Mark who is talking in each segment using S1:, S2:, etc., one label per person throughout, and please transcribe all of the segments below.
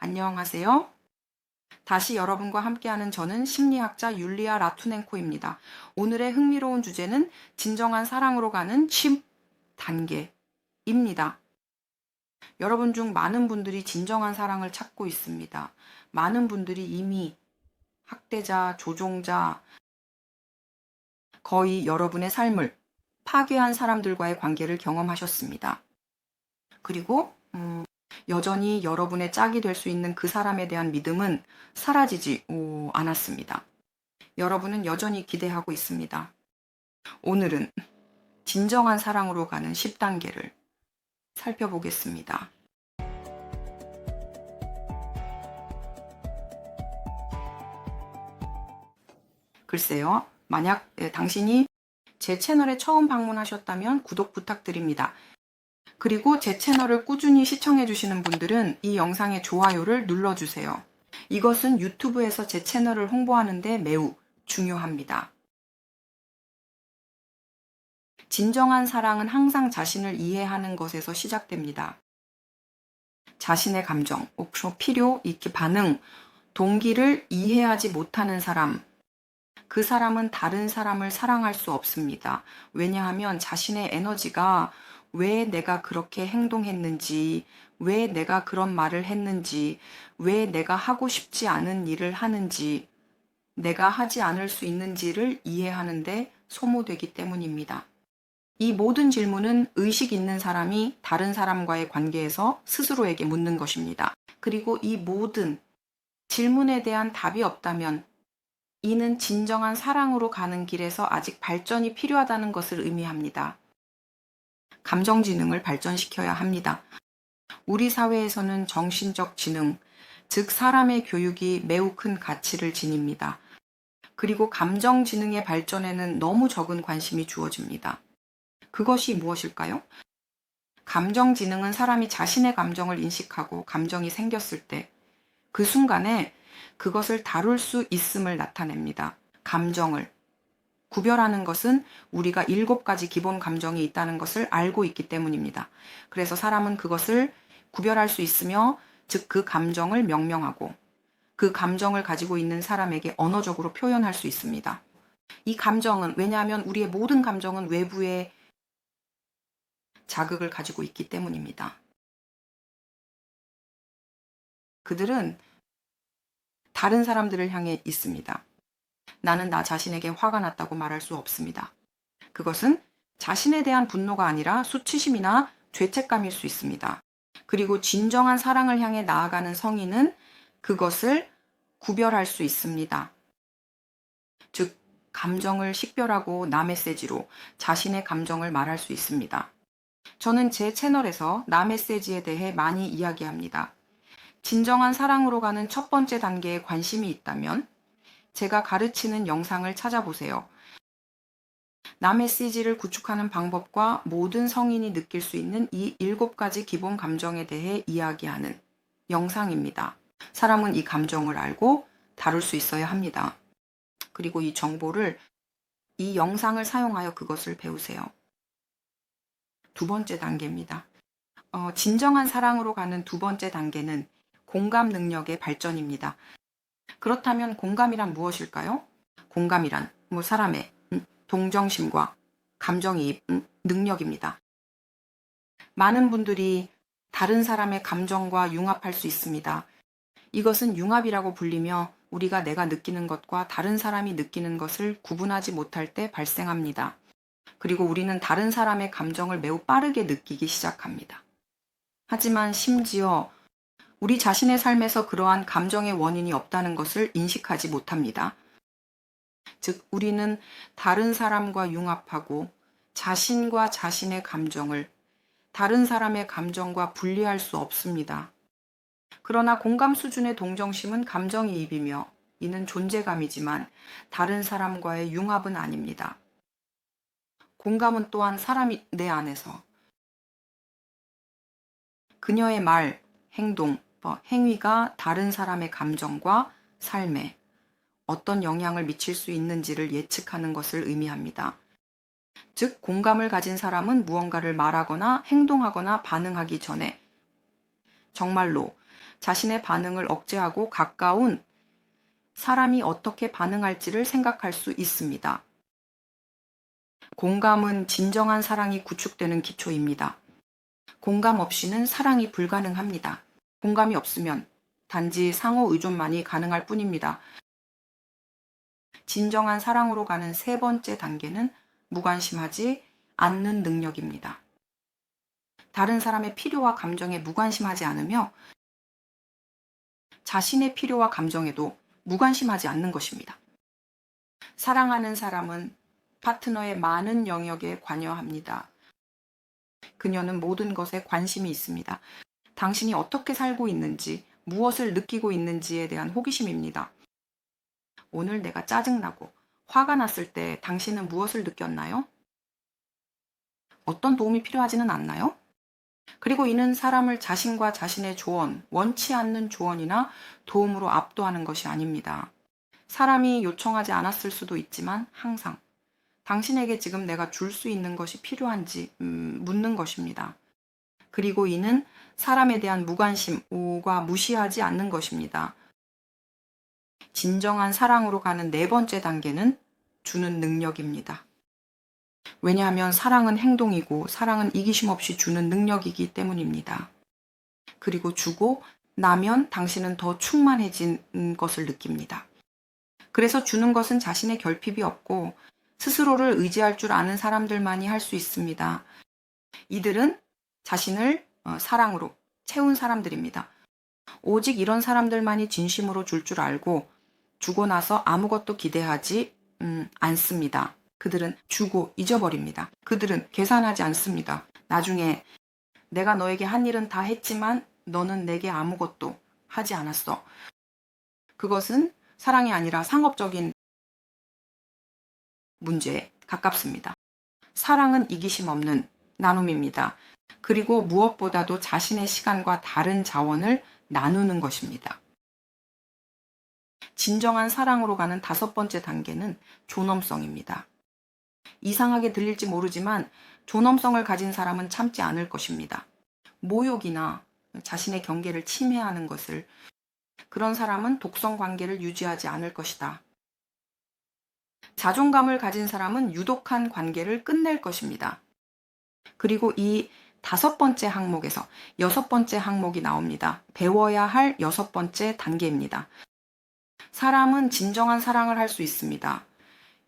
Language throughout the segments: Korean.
S1: 안녕하세요. 다시 여러분과 함께하는 저는 심리학자 율리아 라투넨코입니다. 오늘의 흥미로운 주제는 진정한 사랑으로 가는 10단계입니다. 여러분 중 많은 분들이 진정한 사랑을 찾고 있습니다. 많은 분들이 이미 학대자, 조종자, 거의 여러분의 삶을 파괴한 사람들과의 관계를 경험하셨습니다. 그리고 여전히 여러분의 짝이 될 수 있는 그 사람에 대한 믿음은 사라지지 않았습니다. 여러분은 여전히 기대하고 있습니다. 오늘은 진정한 사랑으로 가는 10단계를 살펴보겠습니다. 글쎄요, 만약 당신이 제 채널에 처음 방문하셨다면 구독 부탁드립니다. 그리고 제 채널을 꾸준히 시청해 주시는 분들은 이 영상의 좋아요를 눌러주세요. 이것은 유튜브에서 제 채널을 홍보하는데 매우 중요합니다. 진정한 사랑은 항상 자신을 이해하는 것에서 시작됩니다. 자신의 감정, 필요, 반응, 동기를 이해하지 못하는 사람, 그 사람은 다른 사람을 사랑할 수 없습니다. 왜냐하면 자신의 에너지가 왜 내가 그렇게 행동했는지, 왜 내가 그런 말을 했는지, 왜 내가 하고 싶지 않은 일을 하는지, 내가 하지 않을 수 있는지를 이해하는데 소모되기 때문입니다. 이 모든 질문은 의식 있는 사람이 다른 사람과의 관계에서 스스로에게 묻는 것입니다. 그리고 이 모든 질문에 대한 답이 없다면 이는 진정한 사랑으로 가는 길에서 아직 발전이 필요하다는 것을 의미합니다. 감정지능을 발전시켜야 합니다. 우리 사회에서는 정신적 지능, 즉 사람의 교육이 매우 큰 가치를 지닙니다. 그리고 감정지능의 발전에는 너무 적은 관심이 주어집니다. 그것이 무엇일까요? 감정지능은 사람이 자신의 감정을 인식하고 감정이 생겼을 때 그 순간에 그것을 다룰 수 있음을 나타냅니다. 감정을 구별하는 것은 우리가 7가지 기본 감정이 있다는 것을 알고 있기 때문입니다. 그래서 사람은 그것을 구별할 수 있으며, 즉 그 감정을 명명하고 그 감정을 가지고 있는 사람에게 언어적으로 표현할 수 있습니다. 이 감정은, 왜냐하면 우리의 모든 감정은 외부의 자극을 가지고 있기 때문입니다. 그들은 다른 사람들을 향해 있습니다. 나는 나 자신에게 화가 났다고 말할 수 없습니다. 그것은 자신에 대한 분노가 아니라 수치심이나 죄책감일 수 있습니다. 그리고 진정한 사랑을 향해 나아가는 성인은 그것을 구별할 수 있습니다. 즉, 감정을 식별하고 나 메시지로 자신의 감정을 말할 수 있습니다. 저는 제 채널에서 나 메시지에 대해 많이 이야기합니다. 진정한 사랑으로 가는 첫 번째 단계에 관심이 있다면 제가 가르치는 영상을 찾아보세요. 나 메시지를 구축하는 방법과 모든 성인이 느낄 수 있는 이 7가지 기본 감정에 대해 이야기하는 영상입니다. 사람은 이 감정을 알고 다룰 수 있어야 합니다. 그리고 이 정보를, 이 영상을 사용하여 그것을 배우세요. 두 번째 단계입니다. 진정한 사랑으로 가는 두 번째 단계는 공감 능력의 발전입니다. 그렇다면 공감이란 무엇일까요? 공감이란 사람의 동정심과 감정이입 능력입니다. 많은 분들이 다른 사람의 감정과 융합할 수 있습니다. 이것은 융합이라고 불리며 우리가 내가 느끼는 것과 다른 사람이 느끼는 것을 구분하지 못할 때 발생합니다. 그리고 우리는 다른 사람의 감정을 매우 빠르게 느끼기 시작합니다. 하지만 심지어 우리 자신의 삶에서 그러한 감정의 원인이 없다는 것을 인식하지 못합니다. 즉, 우리는 다른 사람과 융합하고 자신과 자신의 감정을 다른 사람의 감정과 분리할 수 없습니다. 그러나 공감 수준의 동정심은 감정이입이며 이는 존재감이지만 다른 사람과의 융합은 아닙니다. 공감은 또한 사람이 내 안에서 그녀의 말, 행동, 행위가 다른 사람의 감정과 삶에 어떤 영향을 미칠 수 있는지를 예측하는 것을 의미합니다. 즉, 공감을 가진 사람은 무언가를 말하거나 행동하거나 반응하기 전에 정말로 자신의 반응을 억제하고 가까운 사람이 어떻게 반응할지를 생각할 수 있습니다. 공감은 진정한 사랑이 구축되는 기초입니다. 공감 없이는 사랑이 불가능합니다. 공감이 없으면 단지 상호 의존만이 가능할 뿐입니다. 진정한 사랑으로 가는 세 번째 단계는 무관심하지 않는 능력입니다. 다른 사람의 필요와 감정에 무관심하지 않으며 자신의 필요와 감정에도 무관심하지 않는 것입니다. 사랑하는 사람은 파트너의 많은 영역에 관여합니다. 그녀는 모든 것에 관심이 있습니다. 당신이 어떻게 살고 있는지, 무엇을 느끼고 있는지에 대한 호기심입니다. 오늘 내가 짜증나고 화가 났을 때 당신은 무엇을 느꼈나요? 어떤 도움이 필요하지는 않나요? 그리고 이는 사람을 자신과 자신의 조언, 원치 않는 조언이나 도움으로 압도하는 것이 아닙니다. 사람이 요청하지 않았을 수도 있지만 항상 당신에게 지금 내가 줄 수 있는 것이 필요한지 묻는 것입니다. 그리고 이는 사람에 대한 무관심과 무시하지 않는 것입니다. 진정한 사랑으로 가는 네 번째 단계는 주는 능력입니다. 왜냐하면 사랑은 행동이고 사랑은 이기심 없이 주는 능력이기 때문입니다. 그리고 주고 나면 당신은 더 충만해진 것을 느낍니다. 그래서 주는 것은 자신의 결핍이 없고 스스로를 의지할 줄 아는 사람들만이 할 수 있습니다. 이들은 자신을 사랑으로 채운 사람들입니다. 오직 이런 사람들만이 진심으로 줄 줄 알고 주고 나서 아무것도 기대하지 않습니다. 그들은 주고 잊어버립니다. 그들은 계산하지 않습니다. 나중에 내가 너에게 한 일은 다 했지만 너는 내게 아무것도 하지 않았어. 그것은 사랑이 아니라 상업적인 문제에 가깝습니다. 사랑은 이기심 없는 나눔입니다. 그리고 무엇보다도 자신의 시간과 다른 자원을 나누는 것입니다. 진정한 사랑으로 가는 다섯 번째 단계는 존엄성입니다. 이상하게 들릴지 모르지만 존엄성을 가진 사람은 참지 않을 것입니다. 모욕이나 자신의 경계를 침해하는 것을, 그런 사람은 독성 관계를 유지하지 않을 것이다. 자존감을 가진 사람은 유독한 관계를 끝낼 것입니다. 그리고 이 다섯 번째 항목에서 여섯 번째 항목이 나옵니다. 배워야 할 여섯 번째 단계입니다. 사람은 진정한 사랑을 할 수 있습니다.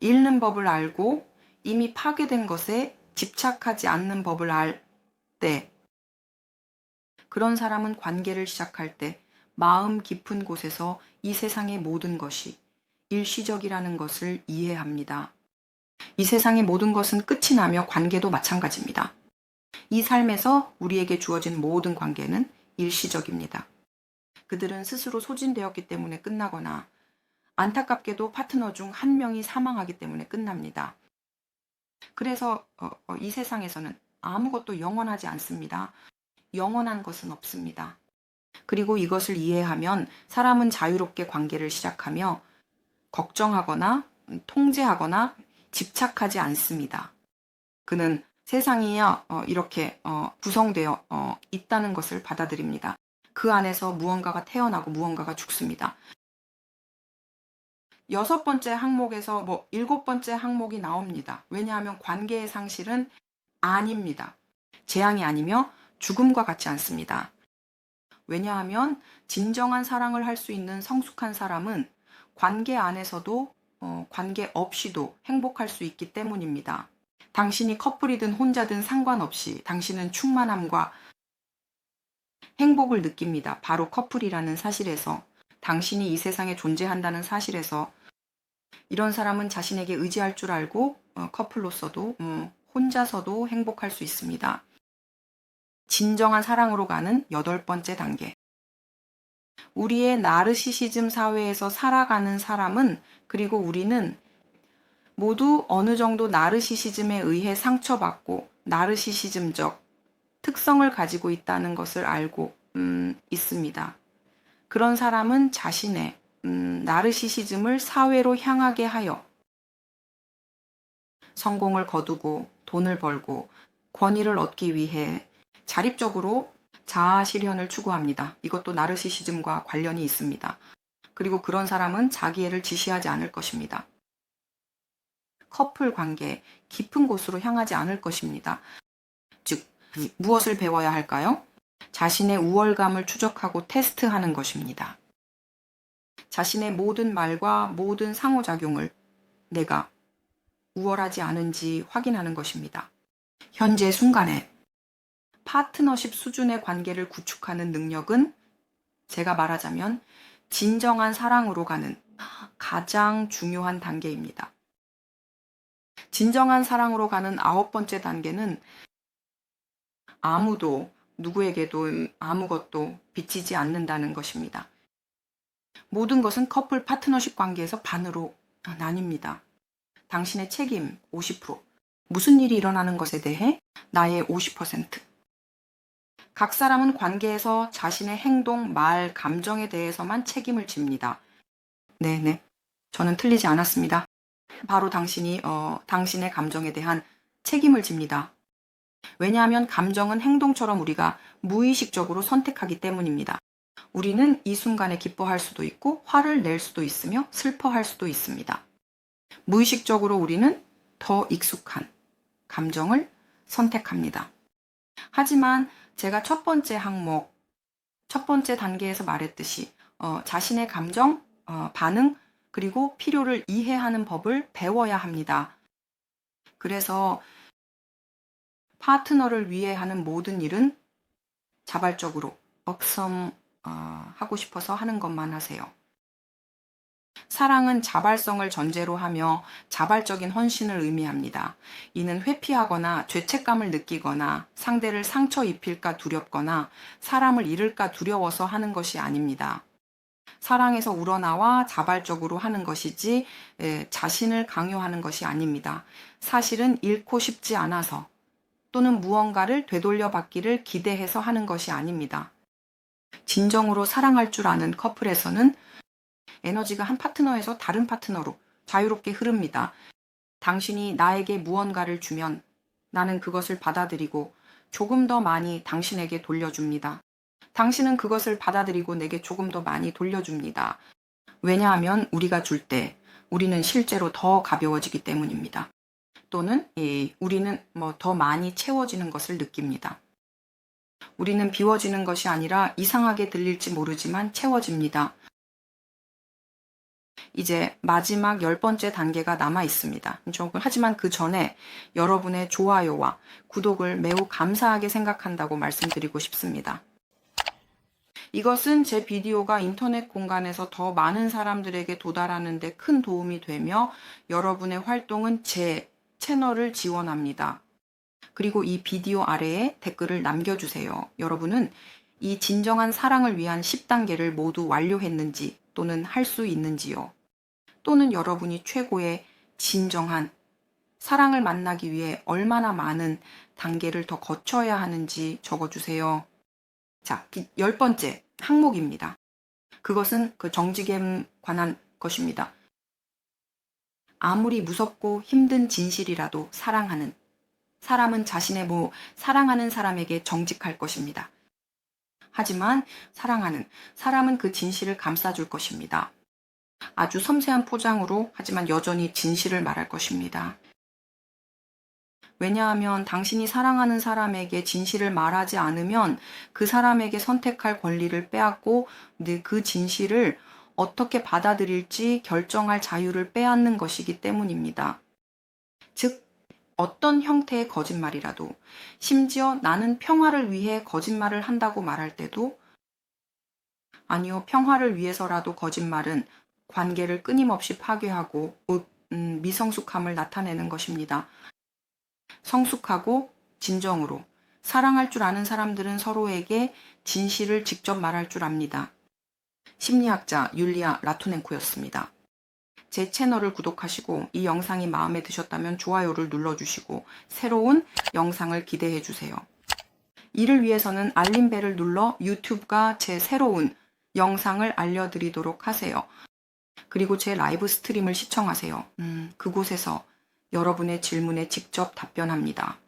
S1: 잃는 법을 알고 이미 파괴된 것에 집착하지 않는 법을 알 때, 그런 사람은 관계를 시작할 때 마음 깊은 곳에서 이 세상의 모든 것이 일시적이라는 것을 이해합니다. 이 세상의 모든 것은 끝이 나며 관계도 마찬가지입니다. 이 삶에서 우리에게 주어진 모든 관계는 일시적입니다. 그들은 스스로 소진되었기 때문에 끝나거나 안타깝게도 파트너 중 한 명이 사망하기 때문에 끝납니다. 그래서 이 세상에서는 아무것도 영원하지 않습니다. 영원한 것은 없습니다. 그리고 이것을 이해하면 사람은 자유롭게 관계를 시작하며 걱정하거나 통제하거나 집착하지 않습니다. 그는 세상이 이렇게 구성되어 있다는 것을 받아들입니다. 그 안에서 무언가가 태어나고 무언가가 죽습니다. 여섯 번째 항목에서 일곱 번째 항목이 나옵니다. 왜냐하면 관계의 상실은 아닙니다. 재앙이 아니며 죽음과 같지 않습니다. 왜냐하면 진정한 사랑을 할 수 있는 성숙한 사람은 관계 안에서도 관계 없이도 행복할 수 있기 때문입니다. 당신이 커플이든 혼자든 상관없이 당신은 충만함과 행복을 느낍니다. 바로 커플이라는 사실에서, 당신이 이 세상에 존재한다는 사실에서. 이런 사람은 자신에게 의지할 줄 알고 커플로서도 혼자서도 행복할 수 있습니다. 진정한 사랑으로 가는 여덟 번째 단계. 우리의 나르시시즘 사회에서 살아가는 사람은, 그리고 우리는 모두 어느 정도 나르시시즘에 의해 상처받고 나르시시즘적 특성을 가지고 있다는 것을 알고 있습니다. 그런 사람은 자신의 나르시시즘을 사회로 향하게 하여 성공을 거두고 돈을 벌고 권위를 얻기 위해 자립적으로 자아 실현을 추구합니다. 이것도 나르시시즘과 관련이 있습니다. 그리고 그런 사람은 자기애를 지시하지 않을 것입니다. 커플 관계, 깊은 곳으로 향하지 않을 것입니다. 즉, 무엇을 배워야 할까요? 자신의 우월감을 추적하고 테스트하는 것입니다. 자신의 모든 말과 모든 상호작용을 내가 우월하지 않은지 확인하는 것입니다. 현재 순간에 파트너십 수준의 관계를 구축하는 능력은 제가 말하자면 진정한 사랑으로 가는 가장 중요한 단계입니다. 진정한 사랑으로 가는 9번째 단계는 아무도 누구에게도 아무것도 비치지 않는다는 것입니다. 모든 것은 커플 파트너십 관계에서 반으로 나뉩니다. 당신의 책임 50%, 무슨 일이 일어나는 것에 대해 나의 50%. 각 사람은 관계에서 자신의 행동, 말, 감정에 대해서만 책임을 집니다. 네네. 저는 틀리지 않았습니다. 바로 당신의 감정에 대한 책임을 집니다. 왜냐하면 감정은 행동처럼 우리가 무의식적으로 선택하기 때문입니다. 우리는 이 순간에 기뻐할 수도 있고 화를 낼 수도 있으며 슬퍼할 수도 있습니다. 무의식적으로 우리는 더 익숙한 감정을 선택합니다. 하지만 제가 첫 번째 항목, 첫 번째 단계에서 말했듯이 자신의 감정, 반응, 그리고 필요를 이해하는 법을 배워야 합니다. 그래서 파트너를 위해 하는 모든 일은 자발적으로 하고 싶어서 하는 것만 하세요. 사랑은 자발성을 전제로 하며 자발적인 헌신을 의미합니다. 이는 회피하거나 죄책감을 느끼거나 상대를 상처 입힐까 두렵거나 사람을 잃을까 두려워서 하는 것이 아닙니다. 사랑에서 우러나와 자발적으로 하는 것이지 자신을 강요하는 것이 아닙니다. 사실은 잃고 싶지 않아서 또는 무언가를 되돌려받기를 기대해서 하는 것이 아닙니다. 진정으로 사랑할 줄 아는 커플에서는 에너지가 한 파트너에서 다른 파트너로 자유롭게 흐릅니다. 당신이 나에게 무언가를 주면 나는 그것을 받아들이고 조금 더 많이 당신에게 돌려줍니다. 당신은 그것을 받아들이고 내게 조금 더 많이 돌려줍니다. 왜냐하면 우리가 줄 때 우리는 실제로 더 가벼워지기 때문입니다. 또는 우리는 더 많이 채워지는 것을 느낍니다. 우리는 비워지는 것이 아니라 이상하게 들릴지 모르지만 채워집니다. 이제 마지막 10번째 단계가 남아 있습니다. 하지만 그 전에 여러분의 좋아요와 구독을 매우 감사하게 생각한다고 말씀드리고 싶습니다. 이것은 제 비디오가 인터넷 공간에서 더 많은 사람들에게 도달하는 데 큰 도움이 되며 여러분의 활동은 제 채널을 지원합니다. 그리고 이 비디오 아래에 댓글을 남겨주세요. 여러분은 이 진정한 사랑을 위한 10단계를 모두 완료했는지 또는 할 수 있는지요. 또는 여러분이 최고의 진정한 사랑을 만나기 위해 얼마나 많은 단계를 더 거쳐야 하는지 적어주세요. 자, 10번째 항목입니다. 그것은 그 정직에 관한 것입니다. 아무리 무섭고 힘든 진실이라도 사람은 사랑하는 사람에게 정직할 것입니다. 하지만 사람은 그 진실을 감싸줄 것입니다. 아주 섬세한 포장으로 하지만 여전히 진실을 말할 것입니다. 왜냐하면 당신이 사랑하는 사람에게 진실을 말하지 않으면 그 사람에게 선택할 권리를 빼앗고 그 진실을 어떻게 받아들일지 결정할 자유를 빼앗는 것이기 때문입니다. 즉, 어떤 형태의 거짓말이라도, 심지어 나는 평화를 위해 거짓말을 한다고 말할 때도, 아니요, 평화를 위해서라도 거짓말은 관계를 끊임없이 파괴하고 미성숙함을 나타내는 것입니다. 성숙하고 진정으로 사랑할 줄 아는 사람들은 서로에게 진실을 직접 말할 줄 압니다. 심리학자 율리아 라토넨코였습니다. 제 채널을 구독하시고 이 영상이 마음에 드셨다면 좋아요를 눌러주시고 새로운 영상을 기대해주세요. 이를 위해서는 알림벨을 눌러 유튜브가 제 새로운 영상을 알려드리도록 하세요. 그리고 제 라이브 스트림을 시청하세요. 그곳에서 여러분의 질문에 직접 답변합니다.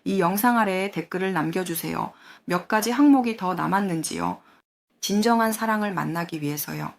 S1: 이 영상 아래에 댓글을 남겨주세요. 몇 가지 항목이 더 남았는지요. 진정한 사랑을 만나기 위해서요.